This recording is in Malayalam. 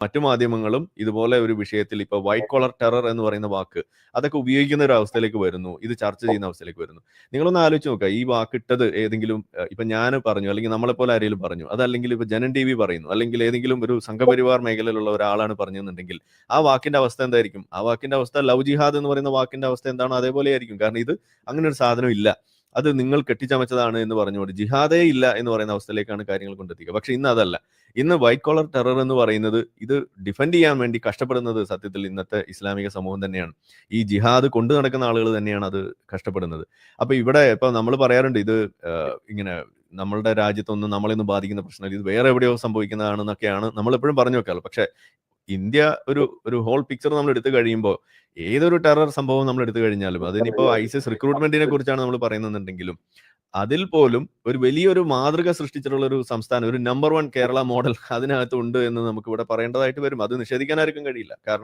മറ്റു മാധ്യമങ്ങളും ഇതുപോലെ ഒരു വിഷയത്തിൽ ഇപ്പൊ വൈറ്റ് കോളർ ടെറർ എന്ന് പറയുന്ന വാക്ക് അതൊക്കെ ഉപയോഗിക്കുന്ന ഒരു അവസ്ഥയിലേക്ക് വരുന്നു, ഇത് ചർച്ച ചെയ്യുന്ന അവസ്ഥയിലേക്ക് വരുന്നു. നിങ്ങളൊന്ന് ആലോചിച്ച് നോക്കുക, ഈ വാക്കിട്ടത് ഏതെങ്കിലും ഇപ്പൊ ഞാൻ പറഞ്ഞു, അല്ലെങ്കിൽ നമ്മളെപ്പോലെ ആരെങ്കിലും പറഞ്ഞു, അതല്ലെങ്കിൽ ഇപ്പൊ ജനൻ ടി വി പറയുന്നു, അല്ലെങ്കിൽ ഏതെങ്കിലും ഒരു സംഘപരിവാർ മേഖലയിലുള്ള ഒരാളാണ് പറഞ്ഞെന്നുണ്ടെങ്കിൽ ആ വാക്കിന്റെ അവസ്ഥ എന്തായിരിക്കും? ആ വാക്കിന്റെ അവസ്ഥ ലവ് ജിഹാദ് എന്ന് പറയുന്ന വാക്കിന്റെ അവസ്ഥ എന്താണോ അതേപോലെ ആയിരിക്കും. കാരണം ഇത് അങ്ങനെ ഒരു സാധനം ഇല്ല, അത് നിങ്ങൾ കെട്ടിച്ചമച്ചതാണ് എന്ന് പറഞ്ഞുകൊണ്ട് ജിഹാദേ ഇല്ല എന്ന് പറയുന്ന അവസ്ഥയിലേക്കാണ് കാര്യങ്ങൾ കൊണ്ടെത്തിക്കുക. പക്ഷെ ഇന്ന് അതല്ല. ഇന്ന് വൈറ്റ് കോളർ ടെറർ എന്ന് പറയുന്നത് ഇത് ഡിഫെൻഡ് ചെയ്യാൻ വേണ്ടി കഷ്ടപ്പെടുന്നത് സത്യത്തിൽ ഇന്നത്തെ ഇസ്ലാമിക സമൂഹം തന്നെയാണ്. ഈ ജിഹാദ് കൊണ്ടു നടക്കുന്ന ആളുകൾ തന്നെയാണ് അത് കഷ്ടപ്പെടുന്നത്. അപ്പൊ ഇവിടെ ഇപ്പൊ നമ്മൾ പറയാറുണ്ട്, ഇത് ഇങ്ങനെ നമ്മളുടെ രാജ്യത്തൊന്നും നമ്മളെയൊന്നും ബാധിക്കുന്ന പ്രശ്നമില്ല, ഇത് വേറെ എവിടെയോ സംഭവിക്കുന്നതാണെന്നൊക്കെയാണ് നമ്മൾ എപ്പോഴും പറഞ്ഞു വെക്കാറ്. പക്ഷെ ഇന്ത്യ ഒരു ഹോൾ പിക്ചർ നമ്മൾ എടുത്തു കഴിയുമ്പോൾ ഏതൊരു ടെറർ സംഭവം നമ്മൾ എടുത്തു കഴിഞ്ഞാലും, അതിനിപ്പോ ഐസിസ് റിക്രൂട്ട്മെന്റിനെ കുറിച്ചാണ് നമ്മൾ പറയുന്നുണ്ടെങ്കിലും, അതിൽ പോലും ഒരു വലിയൊരു മാതൃക സൃഷ്ടിച്ചിട്ടുള്ള ഒരു സംസ്ഥാനം, ഒരു നമ്പർ 1 കേരള മോഡൽ അതിനകത്ത് ഉണ്ട് എന്ന് നമുക്ക് ഇവിടെ പറയേണ്ടതായിട്ട് വരും. അത് നിഷേധിക്കാൻ ആർക്കും കഴിയില്ല. കാരണം